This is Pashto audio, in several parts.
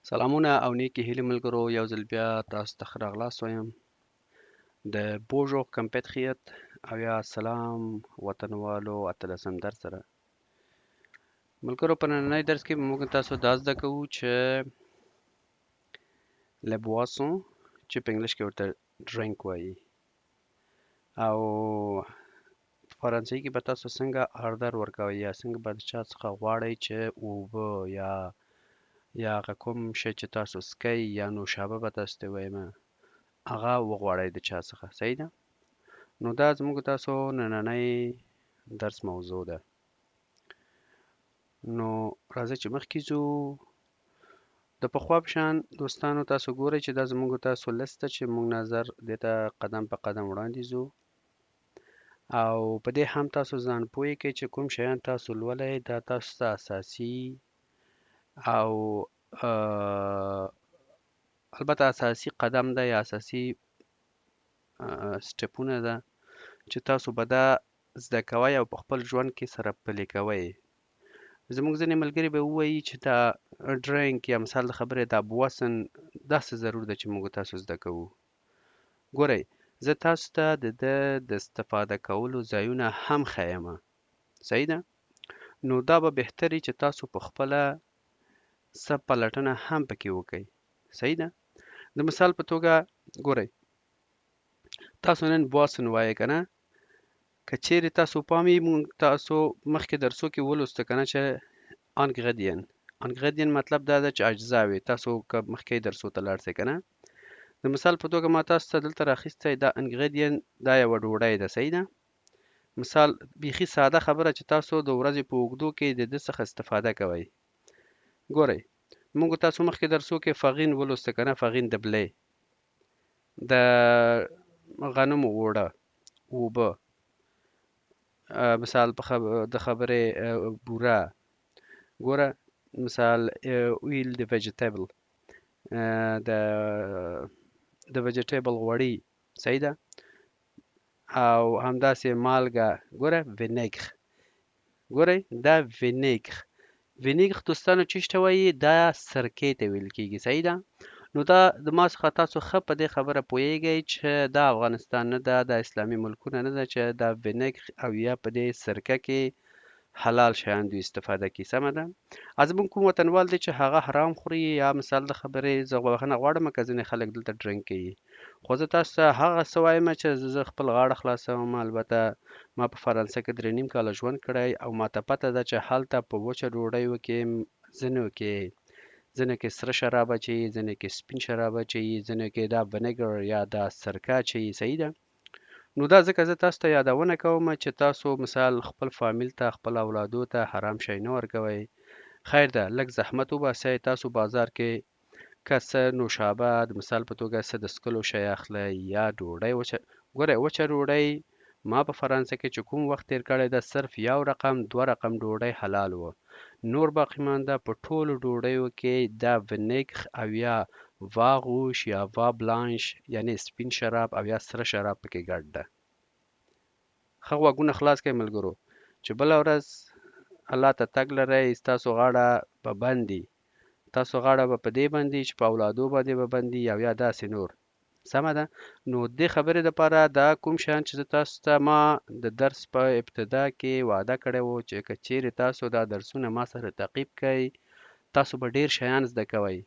سلامونه او نیکې هیلې ملګرو، یو ځل بیا تاسو ته ښه راغلاست وایم د بوژو کمپتخیت او یا سلام وطنوالو اتلسم درس سره. ملګرو، په نننی درس کې به موږ تاسو دا زده کوو چې له بواسون چې په انګلیش کې ورته ډرینک وایي، او په فرانسوي کې به تاسو څنګه آردر ورکوئ یا څنګه به د چا څخه غواړئ چې اوبه یا هغه کوم شی چې تاسو څکئ یا نوشابه به تاسو ته ویمه هغه وغواړئ د چا څخه. صحیح ده؟ نو دا زموږ تاسو نننی درس موضوع ده. نو راځئ چې مخکې ځو. د پخوا په شان دوستانو تاسو ګورئ چې دا زموږ تاسو لیست ده چې موږ نظر دې ته قدم په قدم وړاندې ځو، او په دې هم تاسو ځان پوه کړئ چې کوم شیان تاسو لولئ دا تاسو ته اساسي او البته اساسي قدم ده یا اساسي سټپونه ده چې تاسو به دا زده کوئ او په خپل ژوند کې سره پلي کوئ. زموږ ځینې ملګري به ووایي چې دا ډرینک یا مثال د خبرې دا بوسن داسې ضرور ده چې موږ تاسو زده کوو. ګورئ، زه تاسو ته د ده د استفاده کولو ځایونه هم ښیمه. صحیح ده؟ نو دا به بهتري چې تاسو په خپله څه پلټنه هم پکې وکئ. صحیح ده؟ د مثال په توګه ګورئ، تاسو نن بوسن وایئ که نه؟ که چیرې تاسو پام وي، موږ تاسو مخکې درسو کې ولوسته که نه چې انګریدین مطلب دا ده چې اجزاوې. تاسو که مخکې درسو ته لاړ شئ که نه، د مثال په توګه ما تاسو ته دلته راخیستی دا انګریدین دا یوه ډوډۍ ده. صحیح ده؟ مثال بیخي ساده خبره چې تاسو د ورځې په اوږدو کې د ده څخه استفاده کوئ. ګورئ، موږ تاسو مخکې درسو کې فغین ولوسته که نه، فغین د بلې، د غنمو اوړه، اوبه، مثال د خبرې بوره. ګوره مثال اویل د ویجیټیبل، د ویجیټیبل غوړي. صحیح ده؟ او همداسې مالګه. ګوره وینیګر. ګورئ دا وینیګر دوستانو چی ته وایي؟ دا سرکې ته ویل کیږي. صحیح ده؟ نو دا د ما څخه تاسو ښه په دې خبره پوهیږئ چې دا افغانستان نه ده، دا اسلامي ملکونه نه ده چې دا وینیګر او یا په دې سرکه کې حلال شیان دوی استفاده کوي. سمه ده؟ زموږ کوم وطنوال دی چې هغه حرام خوري، یا مثال د خبرې زه بخښنه غواړم که ځینې خلک دلته ډرینک کوي، خو زه تاسو ته هغه څه وایم چې زه خپل غاړه خلاصوم. البته ما په فرانسه کې 3.5 کاله ژوند کړی او ماته پته ده چې هلته په وچه ډوډیو کې ځینو کې سره شراب اچوي، ځینو کې سپین شراب اچوي، ځینو کې دا وینیګر یا دا سرکه اچوي. صحیح ده؟ نو دا ځکه زه تاسو ته یادونه کوم چې تاسو مثال خپل فامیل ته، خپل اولادو ته حرام شی نه ورکوئ. خیر ده، لږ زحمت وباسئ. تاسو بازار کې که څه نوشابه د مثال په توګه څه د څکلو شی اخلئ یا ډوډۍ ګورئ وچه ډوډۍ ما په فرانسه کې چې کوم وخت تیر کړی ده، صرف یو رقم 2 رقم ډوډۍ حلال و، نور باقی مانده په ټولو ډوډیو کې دا وینیګر او یا واغوش یا وا بلانش یعنی سپین شراب او یا سره شراب پکې ګډ ده. ښه غوږونه خلاص کړئ ملګرو چې بله ورځ الله ته تګ لرئ، ستاسو غاړه به بندي، تاسو غاړه به په دې بندي چې په اولادو باندې به بندي او یا داسې نور. سمه ده؟ نو دې خبرې دپاره دا کوم شیان چې زه تاسو ته ما د درس په ابتدا کې وعده کړی و چې که چیرې تاسو دا درسونه ما سره تعقیب کړئ، تاسو به ډیر شیان زده کوئ،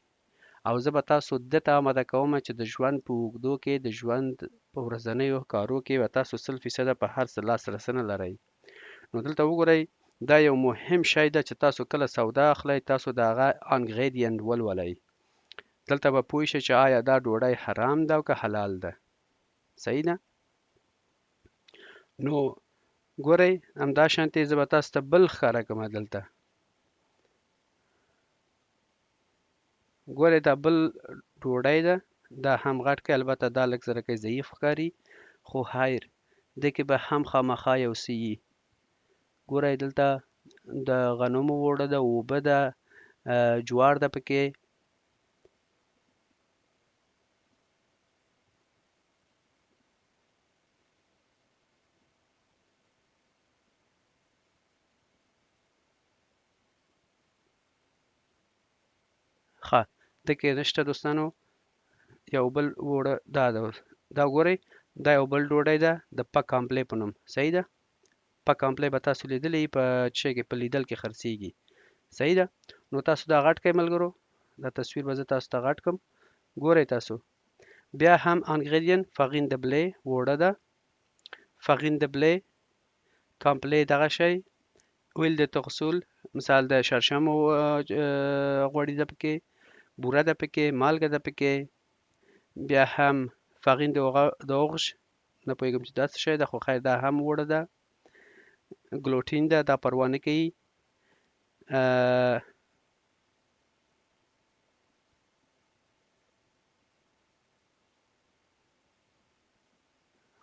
او زه به تاسو دې ته آماده کوم چې د ژوند په اوږدو کې د ژوند په ورځنیو کارو کې به تاسو 100% په هر څه لاسرسی نه لرئ. نو دلته وګورئ، دا یو مهم شی ده چې تاسو کله سودا اخلئ، تاسو د هغه انګریډینټ ولولئ. دلته به پوه شئ چې آیا دا ډوډۍ حرام ده او که حلال ده. صحیح ده؟ نو ګورئ همداشانتې زه به تاسو ته بل ښکاره کوم. دلته ګورئ دا بل ډوډۍ ده، دا هم غټ کې، البته دا لږ زره کې ضعیف ښکاري، خو خیر دې کې به هم خامخا یو څه وي. ګورئ دلته د غنمو اوړه ده، اوبه ده، جوار ده پکې. ښه، دکې نشته دوستانو. یو بل وړه دا ده، دا ګورئ دا یو بل ډوډۍ ده د پک کامپلې په نوم. صحیح ده. پک کامپلې به تاسو لیدلی په څه کې، په لیدل کې خرڅیږي. صحیح ده. نو تاسو دا غټ کړئ ملګرو، دا تصویر به زه تاسو ته غټ کړم. ګورئ تاسو بیا هم انګریډین فاغین د بلې وړه ده، فاغین د بلې کامپلې دغه شی، اویل د تغسل مثال د شړشمو غوړي ده پکې، بوره ده پکې، مالګه ده پکې. بیا هم فاغین د اوغش، نه پوهېږم چې دا څه شی ده، خو خیر دا هم وړه ده. ګلوټین ده، دا پروا نه کوي.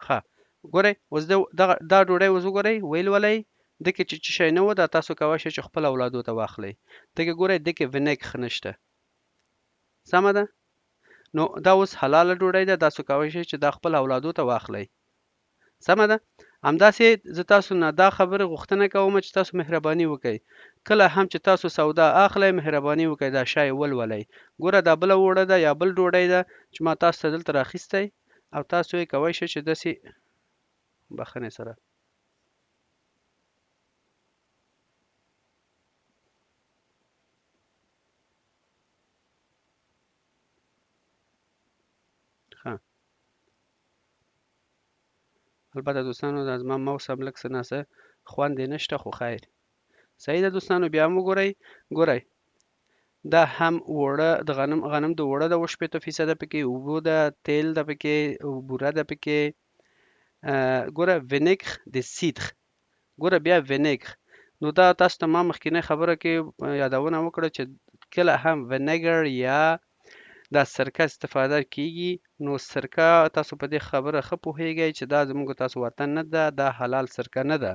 ښه ګورئ اوس دا ډوډۍ اوس وګورئ ویل ولئ دکې چې څه شی نه و، دا تاسو کولی شئ چې خپل اولادو ته واخلئ. دکې ګورئ دکې ونیګ نشته. سمه ده. نو دا اوس حلاله ډوډۍ ده، تاسو کولی شئ چې دا خپل اولادو ته واخلئ. سمه ده. همداسې زه تاسو نه دا خبره غوښتنه کوم چې تاسو مهرباني وکړئ، کله هم چې تاسو سودا اخلئ مهرباني وکړئ دا شی ولولئ. ګوره دا بله وړه ده یا بل ډوډۍ ده چې ما تاسو ته دلته راخیستی، او تاسو یې کولی شئ چې داسې بخښنې سره. ښه البته دوستانو دا زما موس هم لږ څه ناڅه خوند یې نشته، خو خیر. صحیح ده دوستانو. بیا هم وګورئ، ګورئ دا هم وړه د غنم د وړه ده 80% پکې، اوبه ده، تیل ده پکې، بوره ده پکې. ګوره ونیګ د سیدخ، ګوره بیا ونیګ. نو دا تاسو ته ما مخکینۍ خبره کې یادونه وکړه چې کله هم ونیګر یا دا سرکه استفاده کیږي، نو سرکه تاسو په دې خبره ښه پوهیږئ چې دا زموږ تاسو وطن نه ده، دا حلال سرکه نه ده،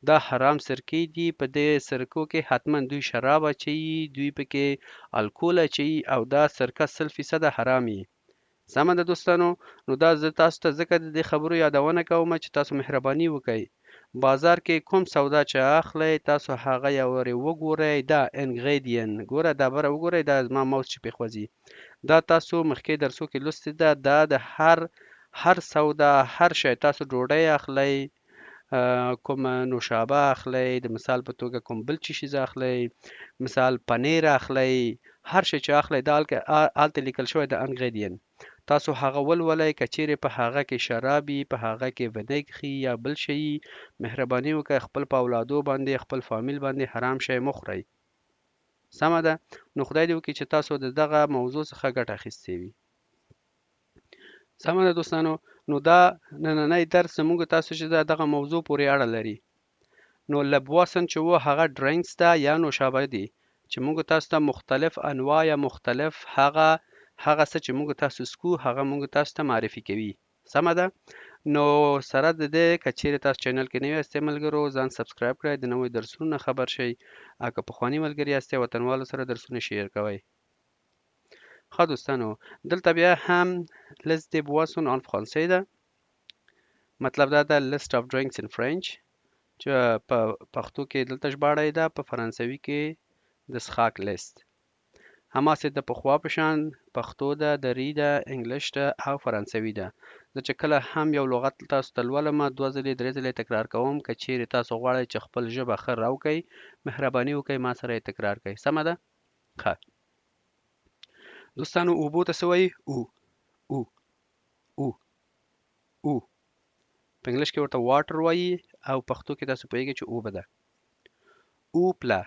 دا حرام سرکې دي. په دې سرکو کې حتما دوی شراب اچوي، دوی پکې الکول اچوي، او دا سرکه 100% حرامي. سمه ده دوستانو. نو دا زه تاسو ته ځکه د دې خبرو یادونه کوم چې تاسو مهرباني وکړئ، بازار کې کوم سودا چې اخلئ تاسو هغه یو وارې وګورئ، دا انګریډین ګوره دا بره وګورئ، دا زما موس چې پرېخوځي دا تاسو مخکې درسو کې لوستې ده. دا د هر سودا هر شی تاسو ډوډۍ اخلئ، کوم نوشابه اخلئ، د مثال په توګه کوم بل چیز اخلئ، مثال پنیر اخلئ، هر شی چې اخلئ دا هلته لیکل شوی د انګریډین. تاسو هغه ولولئ، که چیرې په هغه کې شرابي، په هغه کې ونیګ خي یا بل شي، مهرباني وکړئ خپل په اولادو باندې خپل فامیل باندې حرام شی مه خورئ. سمه ده. نو خدای دې وکړي چې تاسو د دغه موضوع څخه ګټه اخیستې وي. سمه ده دوستانو. نو دا نننی درس زموږ تاسو چې دغه موضوع پورې اړه لري. نو لبواسن چې و هغه ډرینکس ده یا نوشابه دي چې موږ تاسو ته مختلف انواع یا مختلف هغه څه چې موږ تاسو سکو هغه موږ تاسو ته معرفي کوي. سمه ده. نو سره د دې که چیرې تاسو چینل کې نوي یاستئ ملګرو ځان سبسکرایب کړئ، د نویو درسونو نه خبر شئ، او که پخواني ملګري یاستئ وطنوالو سره درسونه شیر کوئ. ښه دوستانو دلته بیا هم list des boissons en français ده، مطلب دا ده list of drinks in French، چې په پښتو کې دلته ژباړی ده، په فرانسوي کې د څښاک لیست. هماسې د پخوا په شان پښتو ده، دري ده، انګلیش ده او فرانسوي ده. زه چې کله هم یو لغت تاسو ته لولم 2 ځلې 3 ځلې تکرار کوم، که چیرې تاسو غواړئ چې خپل ژبه ښه راوکئ مهرباني وکئ ما سره یې تکرار کړئ. سمه ده. ښه دوستانو اوبو ته څه وایي؟ او او او او په انګلیش کې ورته واټر وایي، او پښتو کې تاسو پوهیږئ چې اوبه ده. او پلا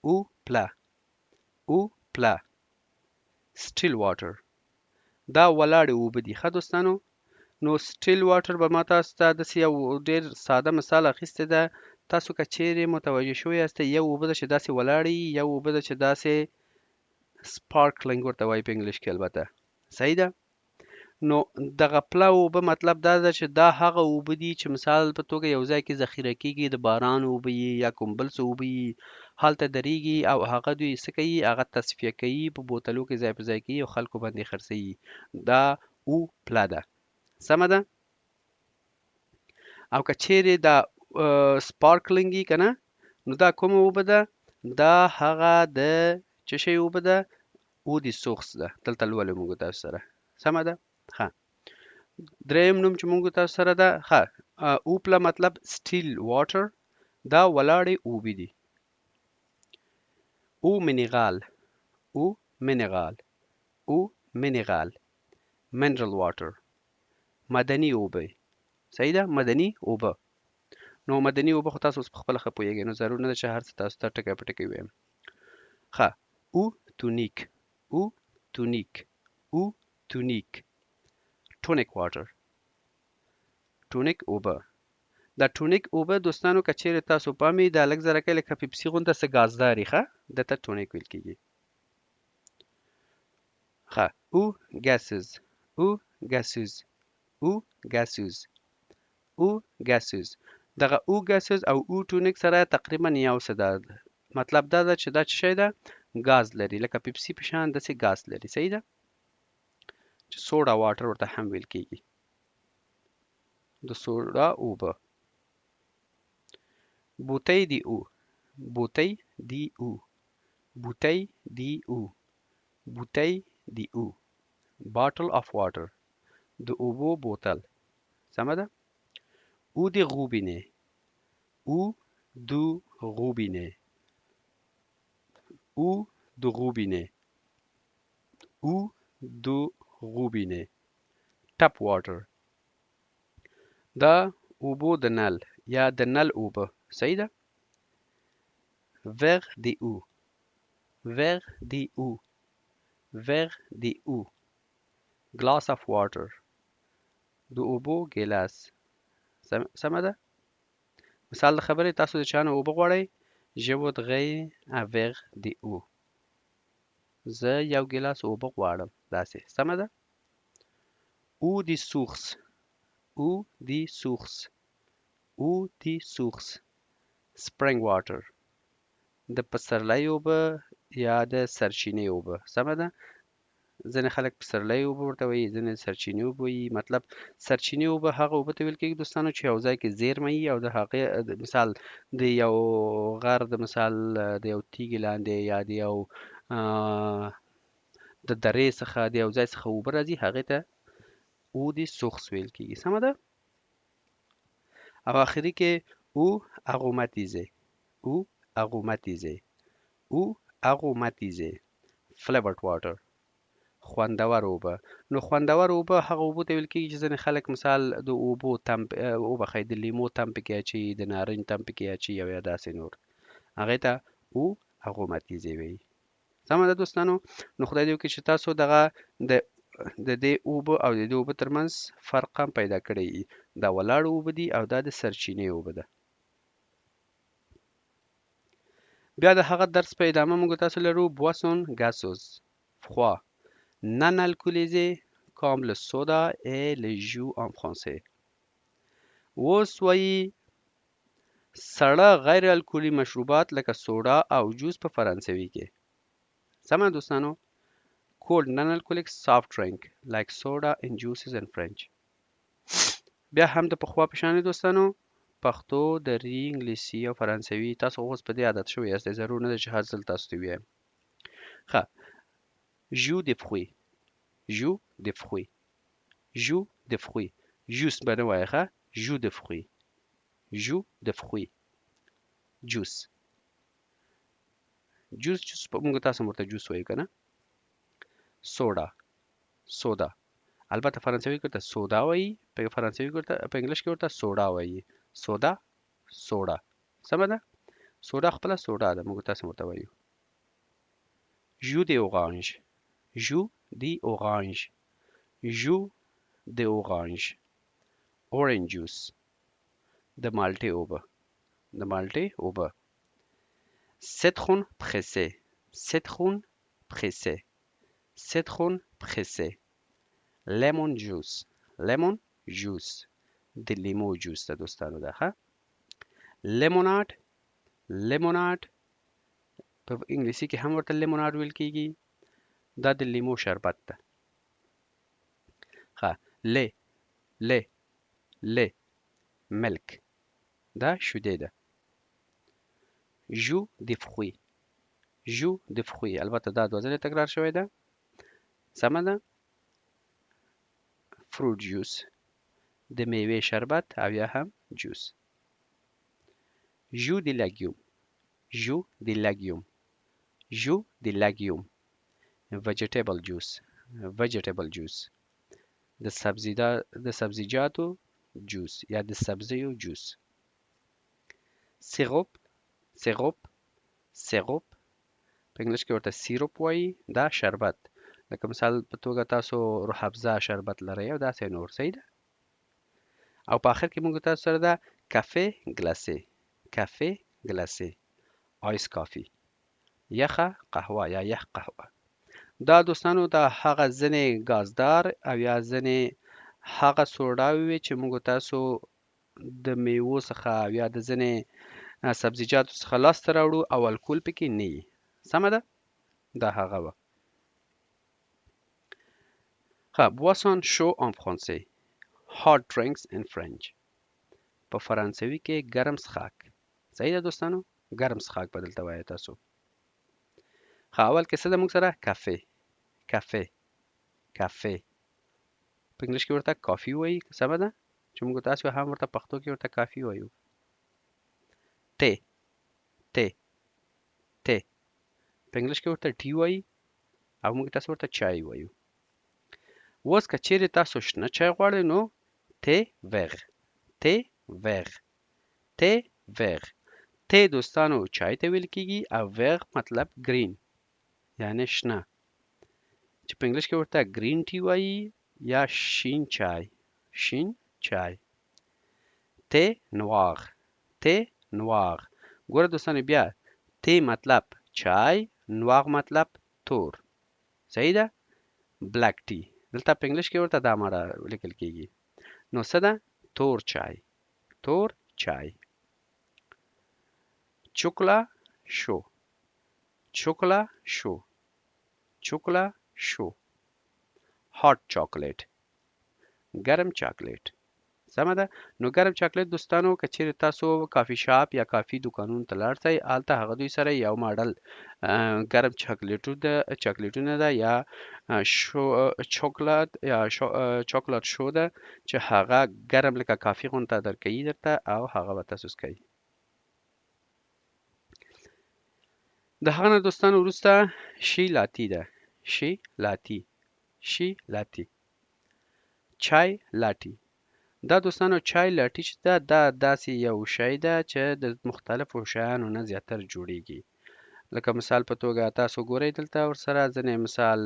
او پلا او پلا سټیل واټر، دا ولاړې اوبه دي. ښه دوستانو. نو سټیل واټر به ما تاسو ته داسې یو ډېر ساده مثال اخیستی ده. تاسو که چیرې متوجه شوي یاستئ یو اوبه ده چې داسې ولاړې، یو اوبه ده چې داسې سپارکلینګ ورته وایي په انګلیش کې البته. صحیح ده. نو دغه پلا اوبه مطلب دا ده چې دا هغه اوبه دي چې مثال په توګه یو ځای کې ذخیره کیږي، د باران اوبه یي یا کوم بل څه اوبه یي، هلته درېږي او هغه دوی څه کوي، هغه تصفیه کوي، په بوتلو کې ځای په ځای کوي او خلکو باندې خرڅوي. دا او پلا ده. سمه ده. او که چیرې دا سپارکلینګ یي که نه، نو دا کومه اوبه ده؟ دا هغه د څه شی اوبه ده؟ او دي سوخس ده دلته لولې موږ تاسو سره سمه ده ښه دریم نوم چې موږ تاسو سره ده ښه اوپله مطلب سټیل واټر دا ولاړې اوبه دي او منرال او منرال او منرال منرال واټر مدني اوبه صحیح ده مدني اوبه نو مدني اوبه خو تاسو اوس په خپله ښه پوهېږئ نو ضرور نه ده چې هر څه تاسو ته ټکی په ټکی ووایم ښه او تونیک او تونیک او تونیک ټونیک واټر ټونیک اوبه دا ټونیک اوبه دوستانو که چیرې تاسو پامې دا لږ زرکۍ لکه پیپسي غونته څه ګازداري ښه دته ټونیک ویل کېږي ښه او ګاسز او ګاسز او ګاسز او ګاسز دغه او ګاسز او او ټونیک سره تقریبا یو څه ده مطلب دا ده چې دا څه شی ده ګاز لري لکه پیپسي په شان داسې ګاز لري صحیح ده چې سوډا واټر ورته هم ویل کېږي د سوډا اوبه بوتۍ دی او بوتۍ دی او بوتۍ دی او بوتۍ دی او bottle of water د اوبو بوتل سمه ده او دی غوبینه او دو غوبینه او دو غوبینه او دو غوبینه ټپ واټر دا اوبو د نل یا د نل اوبه صحیح ده verre دی او verre دی او verre دی او glass of water د اوبو ګیلاس سمه ده مثال د خبرې تاسو د چا نه اوبه غواړئ je voudrais un verre دی او زه یو ګیلاس اوبه غواړم داسې سمه ده او دی سورس او دی سورس او دی سورس spring water د پسرلي اوبه یا د سرچینې اوبه سمه ده ځینې خلک پسرلي اوبه ورته وایي ځینې سرچینې اوبه وایي مطلب سرچینې اوبه هغه اوبه ته ویل کېږي دوستانو چې یو ځای کې زیرمه وي او د هغې مثال د یو غر د مثال د یو تیږې لاندې یا د یو د درې څخه د یو ځای څخه اوبه راځي هغې ته او دي سوخس ویل کېږي سمه ده او آخري کې او اروماتیزه او اروماتیزه او اروماتیزه flavored water خوندور اوبه نو خوندور اوبه هغه اوبو ته ویل کېږي چې ځینې خلک مثال د اوبو تم وبخښئ د لیمو تم پکې اچوي د نارنج تم پکې اچوي او یا داسې نور هغې ته او اروماتیزه وایي سمه ده دوستانو نو خدای دې وکړي چې تاسو دغه د دې اوبه او د دې اوبه ترمنځ فرق هم پیدا کړی دا ولاړ اوبه دي او دا د سرچینې اوبه ده بیا د هغه درس په ادامه موږ تاسو لرو boisson gazeuse froid non alcoolisé comme le soda et le jus en français اوس وایي سړه غیر الکولي مشروبات لکه سوډا او جوس په فرانسوي کې سمه دوستانو cold non-alcoholic soft drink like soda and juices in French بیا هم د پخوا په شان دوستانو پښتو دري انګلیسي او فرانسوي تاسو اوس په دې عادت شوي یاست ضرور نه ده چې هر ځل تاسو ته ووایم ښه jus de fruits jus de fruits jus de fruits جوس به نه وایې ښه jus de fruits jus de fruits جوس جوس موږ تاسو ورته جوس وایو که نه سوډا سودا البته فرانسوي کې ورته سودا وایي په فرانسوي کې ورته په انګلیش کې ورته سوډا وایي سودا سوډا سمه ده سوډا خپله سوډا ده موږ تاسو ورته وایو جو د اورانج جو دی اورانج جو د اورانج اورنج جوس د مالټې اوبه د مالټې اوبه citron pressé citron pressé citron pressé lemon juice lemon juice د لیمو جوس ده دوستانو ده ښه لیموناډ لیموناډ په انګلیسي کې هم ورته لیموناډ ویل کېږي دا د لیمو شربت ده ښه لی لی لی ملک دا شیدې ده جو د فروي جو د فخوي، البته دا دوه ځلې تکرار شوی ده. سمه ده. فروټ جوس د میوې شربت او یا هم جوس. جو د لګیوم، جو د لګیوم، جو د لګیوم. vegetable juice، vegetable juice د سبزیجاتو جوس یا د سبزیو جوس. سیروپ، سیروپ، سیروپ په انګلیش کې ورته سیروپ وایي. دا شربت، لکه مثال په توګه تاسو روح افزا شربت لرئ او داسې نور. صحیح ده. او په آخر کې موږ تاسو سره ده کافه ګلاسه، کافه ګلاسه، آیس کافي، یخه قهوه یا یخ قهوه. دا دوستانو دا هغه ځینې ګازدار او یا ځینې هغه سوډاوې وې چې موږ تاسو د میوو څخه او یا د ځینې سبزیجاتو څخه لاسته راوړو او الکول پکې نه وي. سمه ده. دا هغه وه. ښه. boisson chaud en français، hot drinks in French. په فرانسوي کې ګرم څښاک. صحیح ده دوستانو. ګرم څښاک به دلته وایي تاسو. ښه. اول کې څه ده موږ سره؟ کافه، کافه، کافه. په انګلیش کې ورته کافي وایي. سمه ده. چې موږ تاسو هم ورته پښتو کې ورته کافي وایو. ته، ته، ته. په انګلیش کې ورته ټي وایي او موږ تاسو ورته چای وایو. اوس که چیرې تاسو شنه چای غواړئ نو ته وغ، ته وغ، ته وغ. ته دوستانو چای ته ویل کیږي او وغ مطلب گرین یعنی شنه، چې په انګلیش کې ورته گرین ټي وایي یا شین چای، شین چای. ته نواغ، ته نواغ. ګوره دوستانو بیا ته مطلب چای، نواغ مطلب تور. صحیح ده. بلیک ټي دلته په انګلیش کې ورته دا ماړه لیکل کیږي. نو څه ده؟ تور چای، تور چای. چوکلا شو، چوکلا شو، چوکلا شو. هات چاکلیټ، ګرم چاکلیټ. سمه ده. نو ګرم چاکلیټ دوستانو که چیرې تاسو کافي شاپ یا کافي دکانونو ته لاړ شئ، هلته هغه دوی سره یو ماډل ګرم چاکلیټونه ده یا چاکلیټ یا چاکلیټ شو ده چې هغه ګرم لکه کافي غونته درکوي درته او هغه به تاسو څکئ. د هغه نه دوستانو وروسته شي لاتی ده، شي لاتی، شي لاتی. چای لاتی. دا دوستانو چای لاټي چې ده دا داسې یو شی ده چې د مختلفو شیانو نه زیاتر جوړیږي. لکه مثال په توګه تاسو ګورئ دلته ورسره ځینې مثال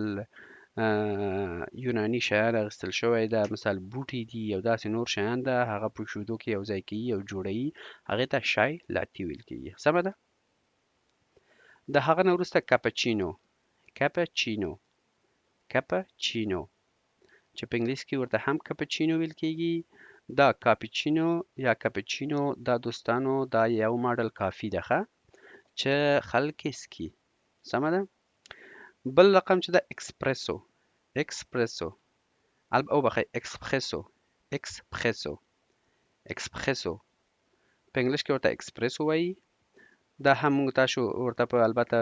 یوناني شیان اخیستل شوی ده، مثال بوټي دي او داسې نور شیان ده، هغه په شودو کې یو ځای کوي او جوړوي، هغې ته شای لاټي ویل کیږي. سمه ده. د هغه نه وروسته کاپچینو، کاپچینو، کاپچینو چې په انګلیس کې ورته هم کاپچینو ویل کیږي. دا کاپچینو یا کاپچینو دا دوستانو دا یو ماډل کافي ده چې خلک یې څکي. سمه ده. بل رقم چې ده اکسپرسو، اکسپرسو او بخیر اکسپرسو، اکسپرسو، اکسپرسو. په انګلیش کې ورته اکسپرسو وایي. دا هم موږ تاسو ورته په البته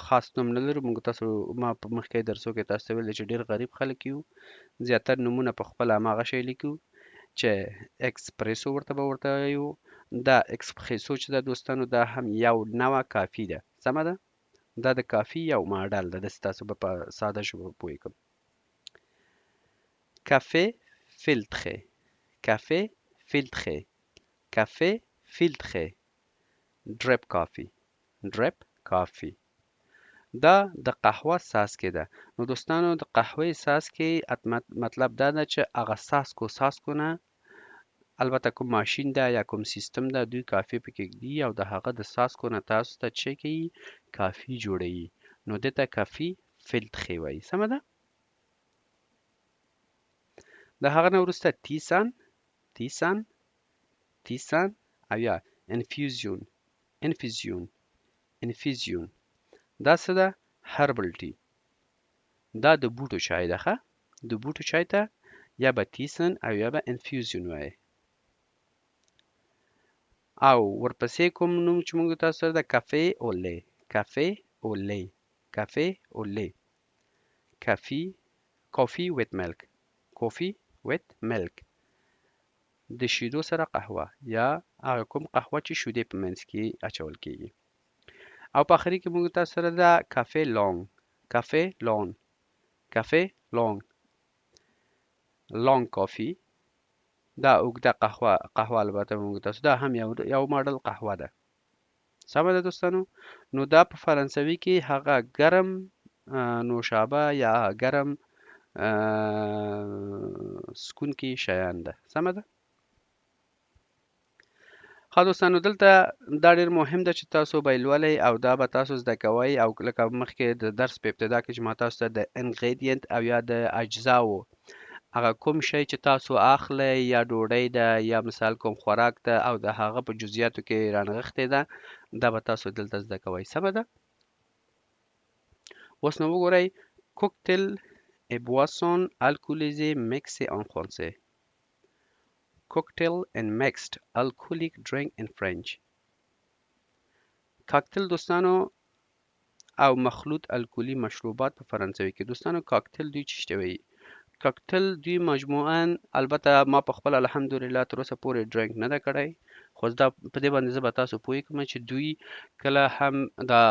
خاص نوم نه لرو. موږ تاسو ما په مخکې درسو کې تاسو ته ویل چې ډېر غریب خلک یو، زیاتر نومونه په خپله هماغه شی لیکو چې اکسپرسو ورته به ورته وایو. دا اکسپرسو چې ده دوستانو دا هم یو نوع کافي ده. سمه ده. دا د کافي یو ماډل ده. داسې تاسو به په ساده ژبه پوهېږم. کافه فیلتره، کافه فیلتره، کافه فیلتره. ډریپ کافي، ډریپ کافي. دا د قهوه څاڅکې ده. نو دوستانو د قهوې څاڅکې مطلب دا ده چې هغه څاڅکو نه البته کوم ماشین ده یا کوم سیستم ده دوی کافي پکې ږدي او د هغه د څاڅکو نه تاسو ته څه کوي؟ کافي جوړوي. نو دې ته کافي فیلترې وایي. سمه ده. د هغه نه وروسته تیسان، تیسان، تیسان او یا انفیوزیون، انفیزیون، انفیزیون. دا څه ده؟ هربل ټي. دا د بوټو چای ده. د بوټو چای ته یا به تیسن او یا به انفیوزیون وایي. او ورپسې کوم نوم چې موږ تاسو سره د کافه اوله، کافه اولی کافی اولی کافی with milk coffee with milk د شیدو سره قهوه یا هغه کوم قهوه چې شیدې په منځ کې اچول کیږي او په آخري کې موږ تاسو سره دا کافی لونگ کافی دا اوږده قهوه البته موږ تاسو دا هم یو ماډل قهوه ده سمه ده دوستانو نو دا په فرانسوي کې هغه ګرم نوشابه یا ګرم سکونکي شیان ده سمه ده ښه دوستانو دلته دا ډېر مهم ده چې تاسو به یې لولئ او دا به تاسو زده کوئ او لکه مخکې د درس په ابتدا کې چې ما تاسو ته د انګریډینټ او یا د اجزاو هغه کوم شی چې تاسو اخلئ یا ډوډۍ ده یا مثال کوم خوراک ده او د هغه په جزئیاتو کې رانغښتې ده دا به تاسو دلته زده کوئ سمه ده اوس نو وګورئ کوکتل et boisson alcoolisée mixée en français cocktail and mixed alcoholic drink in French کاکتل دوستانو او مخلوط الکولي مشروبات په فرانسوي کې دوستانو کاکتل دوی چې وایي کاکتل دوی مجموعاً البته ما په خپل الحمدلله تر اوسه پورې ډرینک نه ده کړی خو دا په دې باندې زه به تاسو پوه کړم چې دوی کله هم دا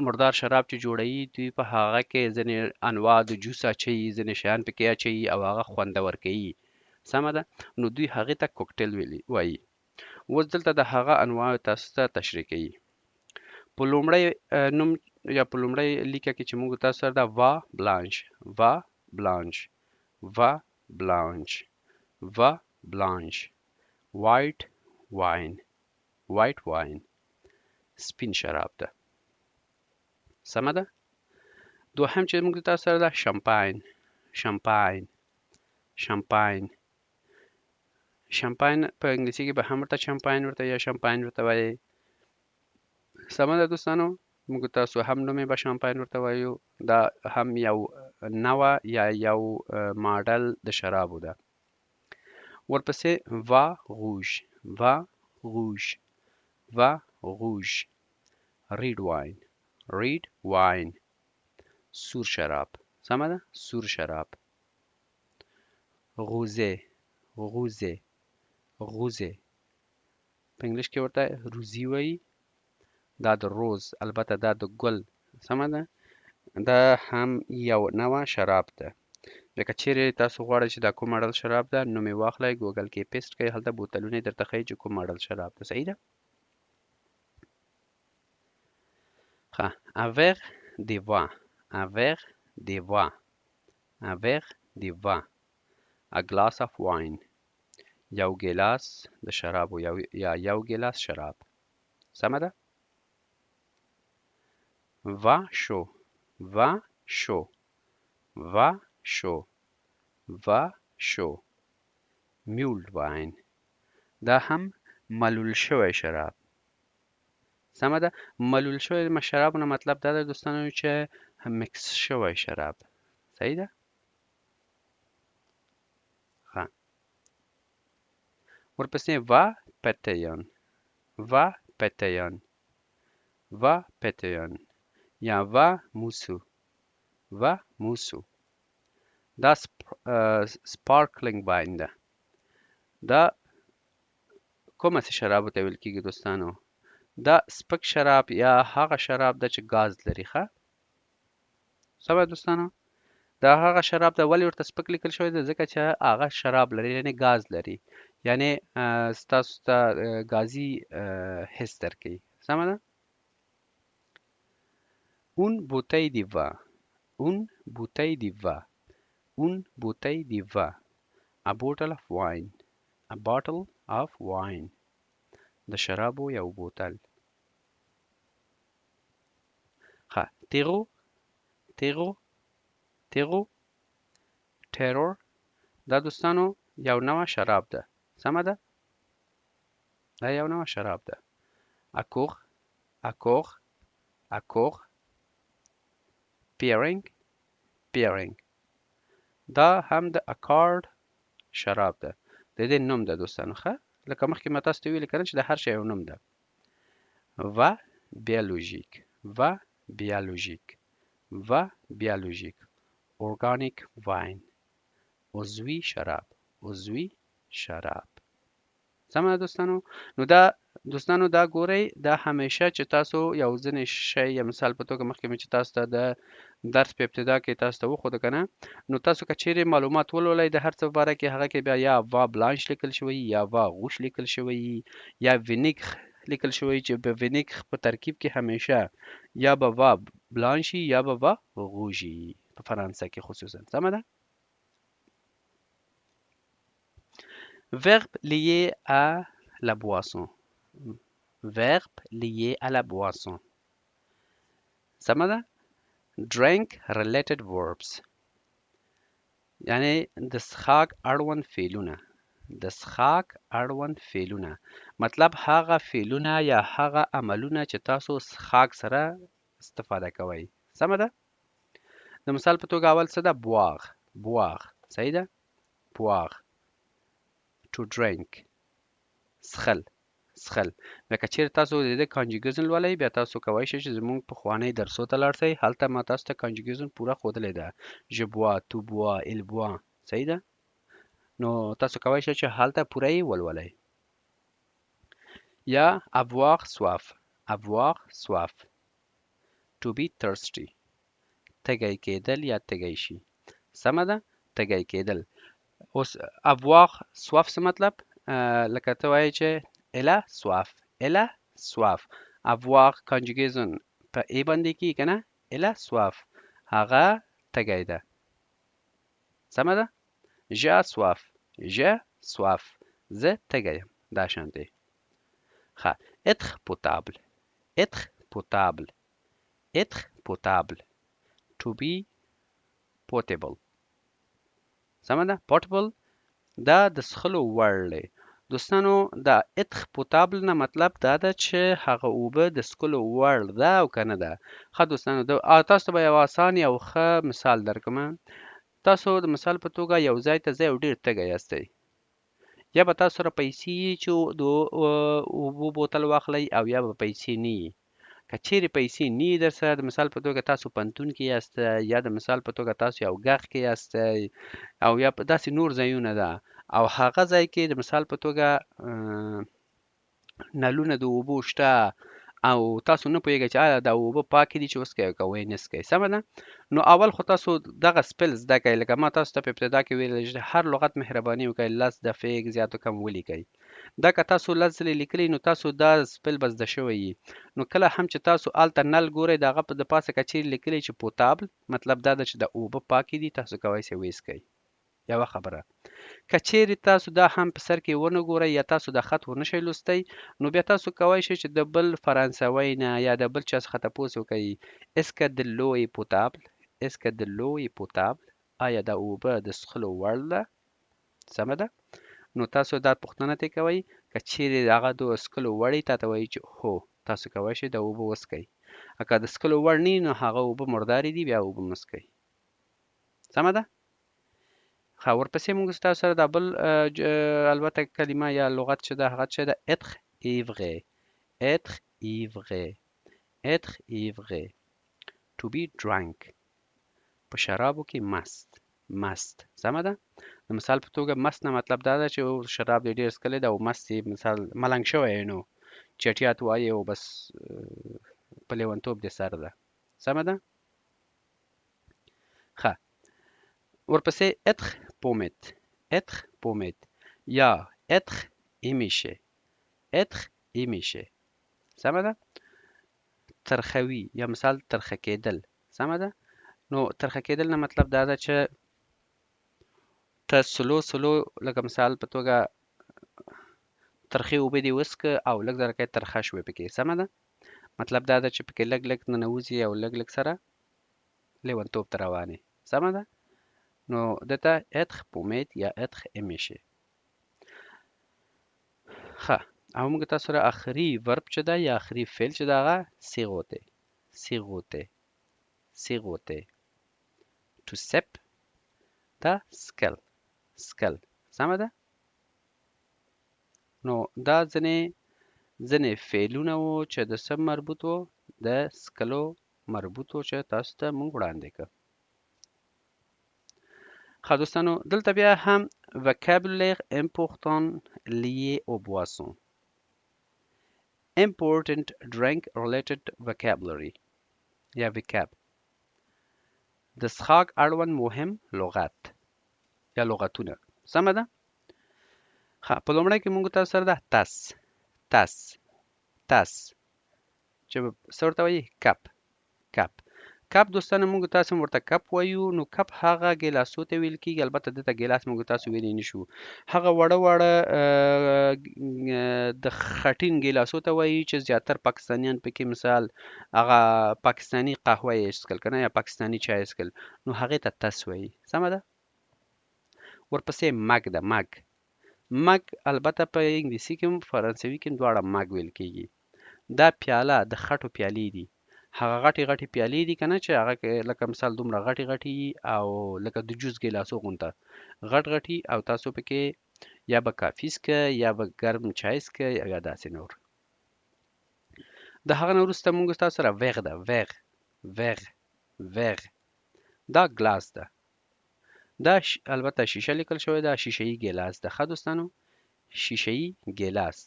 مردار شراب چې جوړوي دوی په هغه کې ځینې انواع د جوس اچوي ځینې شیان پکې اچوي او هغه خوندور کوي سمه ده نو دوی هغې ته کوکټیل وایي اوس دلته د هغه انواع تاسو ته تشریح کوي په لومړی نوم یا په لومړی لیکه کې چې موږ تاسو سره دا وا بلانش وایټ واین سپین شراب ده سمه ده دوهم چې موږ تاسو سره دا شامپاین په انګلیسي کې به هم ورته شامپاین ورته یا شامپاین ورته وایي سمه ده دوستانو موږ تاسو هم نومې به شامپاین ورته وایو دا هم یو نوع یا یو ماډل د شرابو ده ورپسې وا روژ ریډ واین سور شراب سمه ده سور شراب غوزه په انګلیش کې ورته روزي وایي دا د روز البته دا د ګل سمه ده دا هم یو نوع شراب ده لکه چیرې تاسو غواړئ چې دا کوم ماډل شراب ده نوم یې واخلئ ګوګل کې پیسټ کړئ هلته بوتلونه یې درته ښیي چې کوم ماډل شراب ده صحیح ده ښه un verre de vin a glass of wine یو ګیلاس د شرابو یا یو ګیلاس شراب سمه ده va chaud mulled wine دا هم ملول شوی شراب سمه ده ملول شوی شراب نه مطلب دا ده دوستانو چې مکس شوی شراب صحیح ده ښه ورپسې va pétillant یا va موسو دا سپارکلینګ واین ده دا کومه څه شرابو ته ویل کېږي دوستانو دا سپک شراب یا هغه شراب ده چې ګاز لري ښه سمه دوستانو دا هغه شراب ده ولې ورته سپک لیکل شوی ده ځکه چې هغه شراب لري یعنې ګاز لري یعنې ستاسو ته ګازي حس درکوي سمه ده un bouteille de vin a bottle of wine د شرابو یو بوتل ښه تیرور دا دوستانو یو نوع شراب ده سمه ده دا یو نوع شراب ده اکوغ پیرنګ دا هم د اکارد شراب ده د دې نوم ده دوستانو ښه لکه مخکې ما تاسو ته ویلي که نه چې د هر شی یو نوم ده و بیولوژیک و بیولوژیک organic wine عضوي شراب عضوي شراب سمه دوستانو نو دا دوستانو دا ګورئ دا همیشه چې تاسو یو ځینې شی یا مثال په توګه مخکې مې چې تاسو ته د درس په ابتدا کې تاسو ته وښوده که نه نو تاسو که چیرې معلومات ولولئ د هر څه په باره کې هغه کې بیا یا وا بلانش لیکل شوی یا وا غوش لیکل شوی یا وینیګ لیکل شوی چې په وینیګ په ترکیب کې همیشه یا به وا بلانشي یا به وا غوژي په فرانسه کې خصوصا سمه ده verbe lié à la boisson verbe lié à la boisson سمه ده drink related verbs یعنی د څښاک اړوند فعلونه د څښاک اړوند فعلونه مطلب هغه فعلونه یا هغه عملونه چې تاسو څښاک سره استفاده کوئ سمه ده د مثال په توګه اول څه ده boire صحیح ده boire to drink څښل بیا که چیرې تاسو د دې کانجوګیشن لولئ بیا تاسو کولی شئ چې زموږ پخوانۍ درسو ته لاړ شئ هلته ما تاسو ته کانجوګیشن پوره ښودلې ده je bois tu bois il boit صحیح ده نو تاسو کولی شئ چې هلته پوره یې ولولئ یا avoir soif to be thirsty تږی کېدل یا تږی شي سمه ده تږی کېدل اوس avoir soif څه مطلب لکه ته وایې چې elle a soif avoir conjugaison په ای باندې کیږي که نه elle a soif هغه تږی ده سمه ده j'ai soif زه تږی یم دا شان دی ښه être potable to be potable سمه ده potable دا د څښلو وړ دی دوستانو دا اتخ پوتابل نه مطلب دا ده چې هغه اوبه د څښلو وړ ده او که نه ده ښه دوستانو تاسو ته به یو اسان یو ښه مثال درکړم تاسو د مثال په توګه یو ځای ته ځئ او ډېر تږی یاستئ یا به تاسو سره پیسې وي چې د اوبو بوتل واخلئ او یا به پیسې نه وي که چیرې پیسې نه وي در سره د مثال په توګه تاسو پوهنتون کې یاست یا د مثال په توګه تاسو یو ګغ کې یاستئ او یا داسې نور ځایونه ده او هغه ځای کې د مثال په توګه نلونه د اوبو شته او تاسو نه پوهیږئ چې آیا دا اوبه پاکې دي چې وڅښئ او که ویې نه څښئ سمه ده نو اول خو تاسو دغه سپل زده کړئ لکه ما تاسو ته په ابتدا کې ویل چې هر لغت مهرباني وکړئ 10 دفعې زیات و کم ولیکئ دا که تاسو 10 ځلې لیکلي نو تاسو دا سپل به زده شوی وي نو کله هم چې تاسو هلته نل ګورئ د هغه د پاسه که چیرې لیکلی چې پوتابل مطلب دا ده چې د اوبه پاکې دي تاسو کولی شئ ویې څښئ یوه خبره که چیرې تاسو دا هم په سر کې ونه ګورئ یا تاسو دا خط ونه شئ لوستی نو بیا تاسو کولی شئ چې د بل فرانسوی نه یا د بل چا څخه تپوس وکئ اسکه د لو ای پوتابل آیا دا اوبه د څښلو وړ ده سمه ده نو تاسو دا پوښتنه ترې کوئ که چیرې هغه د څښلو وړ یې تاته وایي چې هو تاسو کولی شئ دا اوبه وڅښئ که د څښلو وړ نه نو هغه اوبه مردارې دي بیا اوبه مه څښئ سمه ده ښه ورپسې موږ ستاسو سره دا بل البته کلمه یا لغت چې ده هغه څه ده être ivre to be drunk په شرابو کې مست سمه ده د مثال په توګه مست نه مطلب دا ده چې شراب دې ډېر څښلی ده او مست یې مثال ملنګ شوی نو چټیات وایي او بس په لیونتوب دې سر ده سمه ده ښه ورپسې être pommade یا être éméché سمه ده ترخوي یا مثال ترخه کېدل سمه ده نو ترخه کېدل نه مطلب دا ده چې ته سلو لکه مثال په توګه ترخې اوبه دې وڅښه او لږ ذره کې ترخه شوې پکې سمه ده مطلب دا ده چې پکې لږ ننوځي او لږ سره لیونتوب ته روانې سمه ده نو دته être pommade یا être éméché ښه او موږ تاسو سره آخري ورب چې ده یا آخري فعل چې ده هغه siroter to sip دا څکل سمه ده نو دا ځینې فعلونه وو چې د څه مربوط وو د څکلو مربوط و چې تاسو ته مونږ وړاندې کړ. ښه دوستانو دلته بیا هم vocabulaire important lié aux boissons. Important drink related vocabulary یا vocab. د څښاک اړوند مهم لغت یا لغتونه. سمه ده؟ ښه په لومړی کې مونږ تاسو سره ده تس چې څه ورته وایي کپ. کپ دوستانو مونږ تاسو ورته کپ وایو. نو کپ هغه ګیلاسو ته ویل کیږي. البته دته ګیلاس مونږ تاسو ویلی نشو. هغه وړه د خټین ګیلاسو ته وایي چې زیاتر پاکستانیان پکې مثال هغه پاکستانی قهوه یې څښل کنه یا پاکستانی چای څښل نو هغې ته تس وایي. سمه ده؟ ورپسې مګ ده. مګ البته په انګلیسي کې هم فرانسوي کې هم دواړه مګ ویل کیږي. دا پیاله د خټو پیالې دي. هغه غټې پیالې دي کنه چې هغه لکه مثال دومره غټې او لکه د جوس ګیلاسو غونته غټې او تاسو پکې یا به کافي څښئ یا به ګرم چای څښئ یا داسې نور. د هغه نه وروسته مونږ تاسو سره ویغ ده. ویغ دا ګلاس ده. دا البته شیشه لیکل شوی ده. شیشه‌ای ګیلاس ده. ښه دوستانو شیشه‌ای ګیلاس.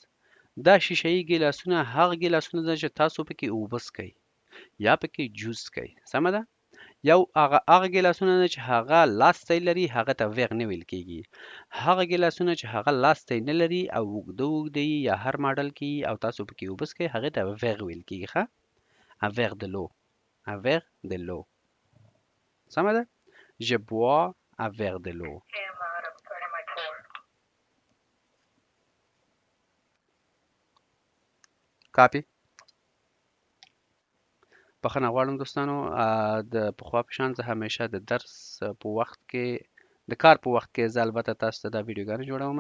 دا شیشه‌ای ګیلاسونه هغه ګیلاسونه ده چې تاسو پکې اوبه څښئ یا پکې جوس څښئ. سمه ده؟ یو هغه ګیلاسونه ده چې هغه لاستی لري هغه ته ویغ نه ویل کیږي. هغه ګیلاسونه چې هغه لاستی نه لري او اوږده یا هر ماډل کې او تاسو پکې اوبه څښئ هغې ته ویغ ویل کیږي. ښه un verre de l'eau. سمه ده؟ je bois un verre de l'eau. کاپي. بخښنه غواړم دوستانو د پخوا په شان زه همیشه د درس په وخت کې د کار په وخت کې زه البته تاسو ته دا ویډیوګانې جوړوم.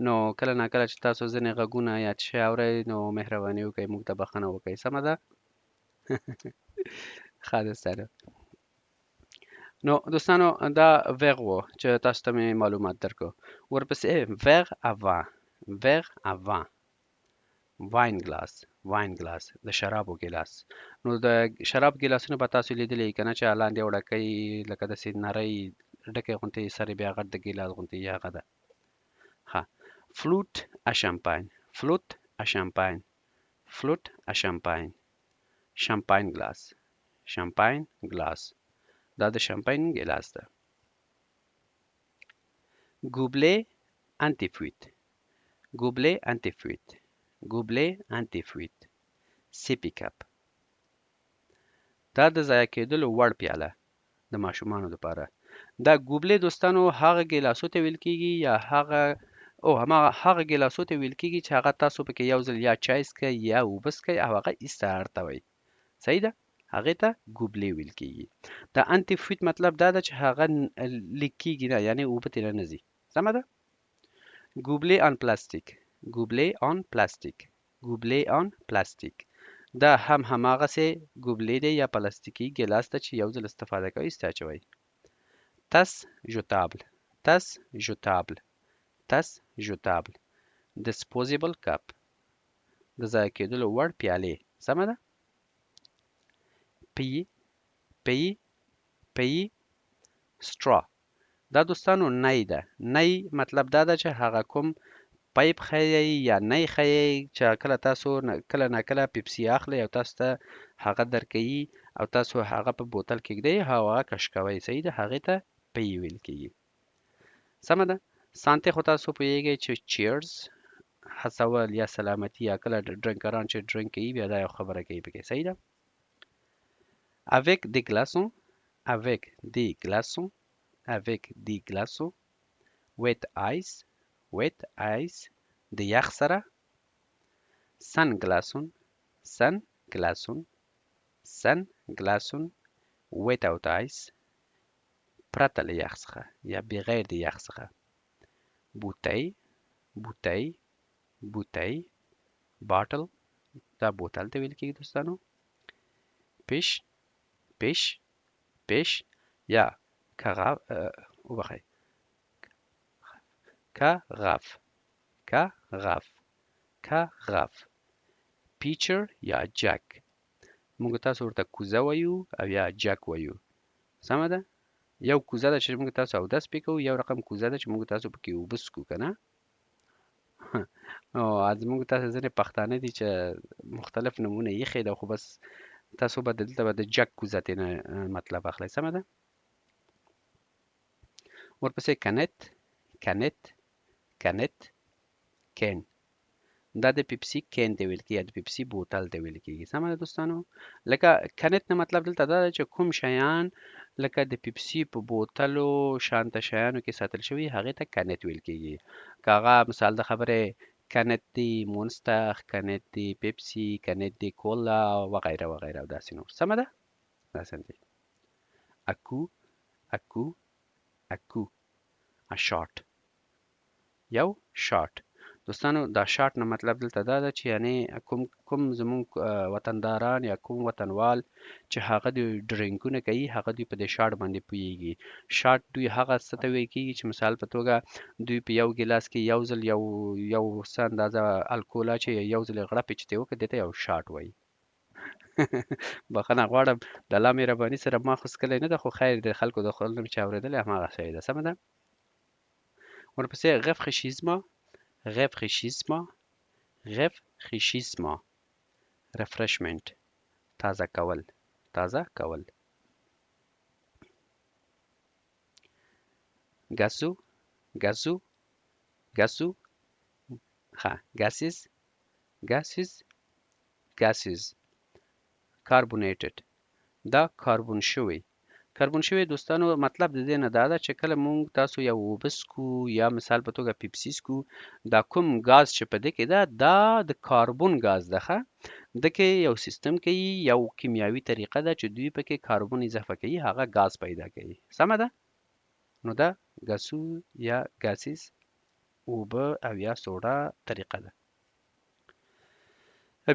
نو کله ناکله چې تاسو ځینې غږونه یا څه شی اورئ نو مهرباني وکړئ موږ ته بخښنه وکړئ. سمه ده؟ ښه دوستانو. نو دوستانو دا ویغ و چې تاسو ته مې معلومات درکړو. ورپسې ویغ اوان واین ګلاس د شرابو ګیلاس. نو د شراب ګیلاسونه به تاسو لیدلی کنه چې لاندې وړکۍ لکه داسې نرۍ ډکې غوندې سر یې بیا غټ د ګیلاس غوندې هغه ده. ښه فلوت ا شامپاین شامپاین ګلاس دا د شامپاین ګیلاس ده. ګوبلې انتیفویت سیپی کپ دا د ضایع کېدلو وړ پیاله د ماشومانو لپاره. دا ګوبلې دوستانو هغه ګیلاسو ته ویل کیږي یا هغه ګیلاسو ته ویل کیږي چې هغه تاسو پکې یو ځل یا چای څښئ یا اوبه څښئ او هغه ایسته اړتوئ. صحیح ده؟ هغې ته ګوبلې ویل کیږي. د انتیفویت مطلب دا ده چې هغه لیک کیږي نه یعنی اوبه ترې نه ځي. سمه ده؟ ګوبلې آن پلاستیک دا هم هماغسې ګوبلې دی یا پلاستیکي ګیلاس ده چې یو ځل استفاده کوئ ایسته اچوئ. تس ژوتابل disposable cup د ضایع کېدلو وړ پیالې. سمه ده؟ پی سټرا دا دوستانو نی ده. نی مطلب دا ده چې هغه کوم پایپ ښیئ یا نی ښیئ چې کله تاسو کله ناکله پیپسي اخلئ او تاسو ته هغه درکوي او تاسو هغه په بوتل کې ږدئ او هغه کش کوئ. صحیح ده؟ هغې ته پی ویل کیږي. سمه ده؟ سانتې خو تاسو پوهیږئ چې چیرز هڅول یا سلامتي یا کله ډرنکران چې ډرنک کوي بیا دا یو خبره کوي پکې. صحیح ده؟ avec des glaçons wet ice د یخ سره sun without ice پرته له یخ څخه یا بغیر د یخ څخه. بوتۍ باټل دا بوتل ته ویل کیږي دوستانو. پیش یا کاغاف پیچر یا جک موږ تاسو ورته کوزه وایو او یا جک وایو. سمه ده؟ یو کوزه ده چې موږ تاسو اودس پې کوو، یو رقم کوزه ده چې موږ تاسو پکې اوبه څښو که نه. او زموږ تاسو ځینې پښتانه دي چې مختلف نومونه ایښي ده، خو بس تاسو به دلته به د جک کوزه ترېنه مطلب اخلئ. سمه ده؟ ورپسې کنت، کنت، کنت، کین. دا د پیپسي کین ته ویل کېږي یا د پیپسي بوتل ته ویل کېږي. سمه ده دوستانو؟ لکه کنت نه مطلب دلته دا ده چې کوم شیان لکه د پیپسي په بوتلو شانته شیانو کې ساتل شوي هغې ته کنت ویل کېږي. که هغه مثال د خبرې کنت دی مونستر، کنت دی پیپسي، کنت دی کولا وغیره وغیره او داسې نور. سمه ده؟ داسې دی. اکو، اکو، اکو. ا شاٹ، یو شاٹ. دوستانو دا شاٹ نه مطلب دلته دا ده چې یعنی کوم زمونږ وطنداران یا کوم وطنوال چې هغه دوی ډرینکونه کوي هغه دوی په دې شاٹ باندې پوهیږي. شاٹ دوی هغه څه ته ویل کېږي چې مثال په توګه دوی په یو ګیلاس کې یو ځل یو څه اندازه الکول اچوي، یو ځل یې غړپ چې ته وکړې دې ته یو شاٹ وایي. بخښنه غواړم د الله مهرباني سره ما خو څکلی نه ده، خو خیر د خلکو د خولو نه مې چې اورېدلی هماغه شی ده. سمه ده؟ ورپسې رفرشیزما، رفرشیزما، رفرشیزما. رفرشمنت، تازه کول، تازه کول. گسو، گسو، گسو. ها gases، gases، gases. کاربونیټډ، دا کاربون شوی. کاربون شوی دوستانو مطلب د دې نه دا ده چې کله مونږ تاسو یو اوبه څکو یا مثال په توګه پیپسي څکو، دا کوم ګاز چې په دې کې ده دا د کاربون ګاز ده. ښه، ده کې یو سیستم کوي، یو کیمیاوي طریقه ده چې دوی پکې کاربون اضافه کوي، هغه ګاز پیدا کوي. سمه ده؟ نو دا ګاسو یا ګاسیز اوبه او یا سوډا طریقه ده.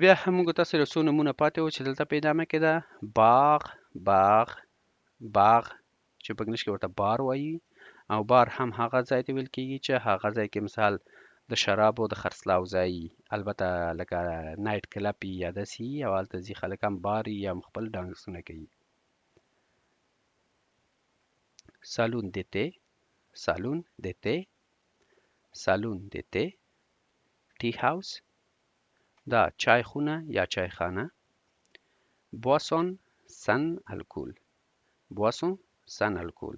بیا هم موږ تاسو له څو نومونه پاتې وو چې دلته پیدا مه کېده. باغ، باغ، باغ چې په انګلیش کې ورته بار وایي، او بار هم هغه ځای ته ویل کېږي چې هغه ځای کې مثال د شرابو د خرڅلاو ځای وي، البته لکه نایټ کلب وي یا داسې وي او هلته ځي خلک هم بار وي یا خپل ډانسونه کوي. سالون د ته، سالون د ته، سالون د ته. ټي هاوس، دا چای خونه یا چای خانه. بواسون سن الکول، بواسون سن الکول.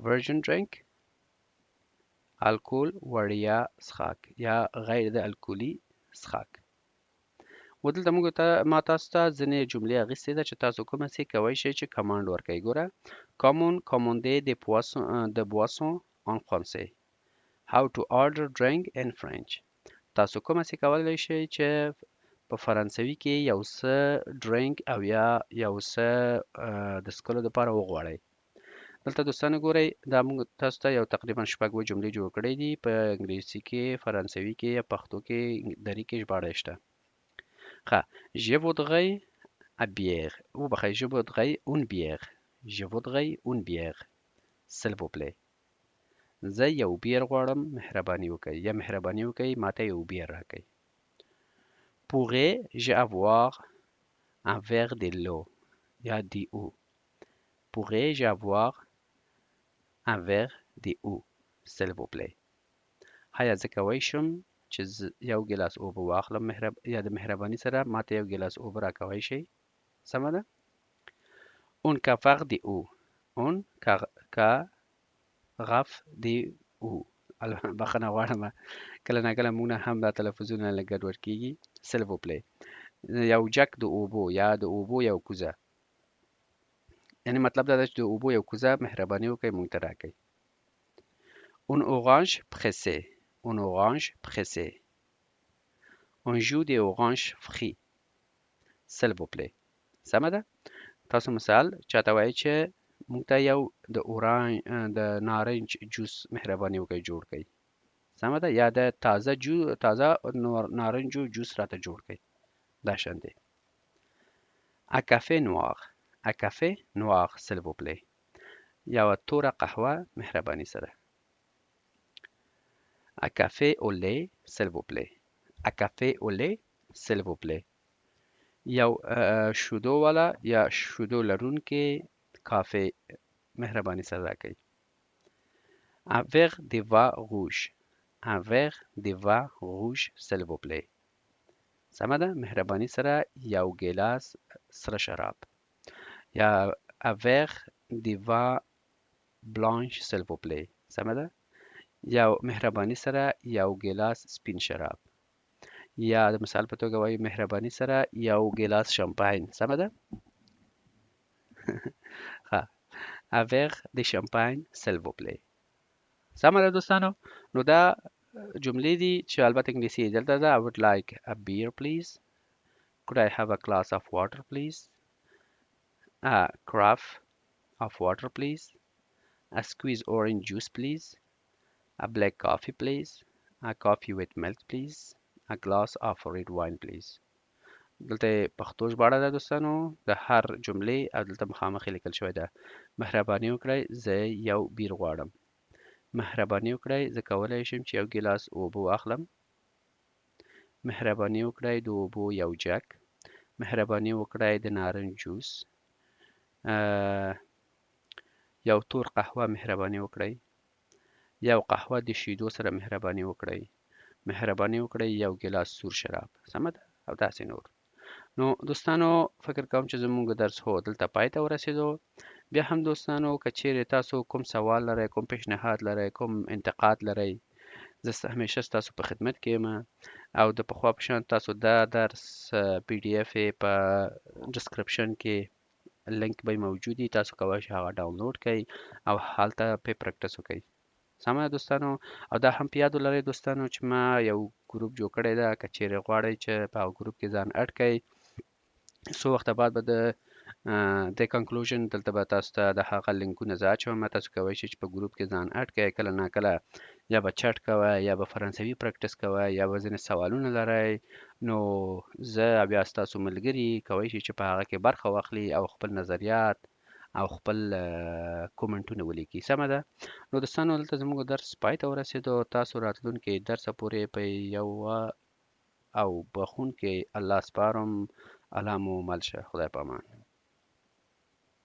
ورجن ډرینک، الکول وړیا څښاک یا غیر د الکولي څښاک. ودلته موږ ما تاسو ته ځینې جملې اخیستې ده چې تاسو کومه سي کولی شئ چې کمانډ ورکړئ. ګوره، کامون کاموندې د بواسون ان فرانسې. How to order drink in French. تاسو کومه سي کولی شئ چې په فرانسوي کې یو څه ډرینک او یا یو څه د څښلو دپاره وغواړئ. دلته دوستانو ګورئ، دا موږ تاسو ته یو تقریبا شپږ اووه جملې جوړ کړې دي په انګلیسي کې، فرانسوي کې، یا پښتو کې، دري کې ژباړه یې شته. ښه، je voudrais a bière. وبخښئ، je voudrais une bière. je voudrais une bière. s'il vous plaît. زه یو بیر غواړم، مهرباني وکړئ، یا مهرباني وکړئ ماته یو بیر راکړئ. pourrais-je avoir un verre de l'eau یا de l'eau. pourrais-je avoir un verre de l'eau s'il vous plaît. آیا زه کولی شم چې یو ګیلاس اوبه واخلم، یا د مهرباني سره ماته یو ګیلاس اوبه راکولی شئ. سمه ده؟ un café de l'eau. un carafe de l'eau. بخښنه غواړم، کله ناکله موږ نه هم دا تلفظونه لږ ګډوډ کېږي. s'il vous plaît. یو جک د اوبو یا د اوبو یو کوزه، یعنی مطلب دا ده چې د اوبو یو کوزه مهرباني وکړئ موږ ته راکړئ. un orange pressé. un orange pressé. un jus d'orange frit s'il vous plaît. سمه ده؟ تاسو مثال چاته وایئ چې موږ ته یو د نارنج جوس مهرباني وکړئ جوړ کړئ. سمه ده؟ یا د تازه نارنجو جوس راته جوړ کړئ. دا شان دی. un café noir. un café noir s'il vous plaît. یوه توره قهوه مهرباني سره. un café au lait s'il vous plaît. un café au lait s'il vous plaît. یو شیدو والا یا شیدو لرونکې کافي مهرباني سره راکړئ. Un verre de vin rouge. Un verre de vin rouge s'il vous plaît. سمه ده؟ مهرباني سره یو ګیلاس سره شراب. یا un verre de vin blanche s'il vous plaît. سمه ده؟ یو مهرباني سره یو ګیلاس سپین شراب. یا د مثال په توګه وایي مهرباني سره یو ګیلاس شامپاین. سمه ده؟ ښه. Un verre de champagne s'il vous plaît. سمه ده دوستانو؟ نو دا جملې دي چې البته انګلیسي یې دلته ده. I would like a beer please. Could I have a glass of water please? A carafe of water please. A squeeze orange juice please. A black coffee please. A coffee with milk please. A glass of red wine please. دلته پښتو ژباړه ده دوستانو د هر جملې او دلته مخامخ لیکل شوی ده. مهرباني وکړئ زه یو بیر غواړم. مهرباني وکړئ زه کولی شم چې یو ګیلاس اوبه واخلم. مهرباني وکړئ د اوبو یو جک. مهرباني وکړئ د نارنج جوس. یو تور قهوه مهرباني وکړئ. یو قهوه د شیدو سره مهرباني وکړئ. مهرباني وکړئ یو ګیلاس سور شراب. سمه ده؟ او داسې نور. نو دوستانو فکر کوم چې زموږ درس هو دلته پای ته ورسېدو. بیا هم دوستانو که چیرې تاسو کوم سوال لرئ، کوم پیشنهاد لرئ، کوم انتقاد لرئ، زه همیشه ستاسو په خدمت کې یم. او د پخوا په شان تاسو دا درس PDF یې په ډسکرپشن کې لینک به موجود وي. تاسو کولی شئ هغه ډاونلوډ کړئ او هلته پې پریکټس وکړئ. سمه ده دوستانو؟ او دا هم په یاد ولرئ دوستانو چې ما یو ګروپ جوړ کړی ده. که چیرې غواړئ چې په هغه ګروپ کې ځان اډ کړئ، څو وخته بعد به د کنکلوژن دلته به تاسو ته د هغه لینکونه زه اچوم. تاسو کولی شئ چې په ګروپ کې ځان اډ کړئ. کله نا کله یا به چټ کوئ یا به فرانسوي پریکټس کوئ یا به ځینې سوالونه لرئ، نو زه بیا ستاسو ملګري کولی شئ چې په هغه کې برخه واخلي او خپل نظریات او خپل کومنټونه ولیکي. سمه ده؟ نو دوستانو دلته زموږ درس پای ته ورسېدو. تاسو راتلونکي درسه پورې په یوه او بخښونکي الله سپارم. الله مو مل شه. خدای په امان.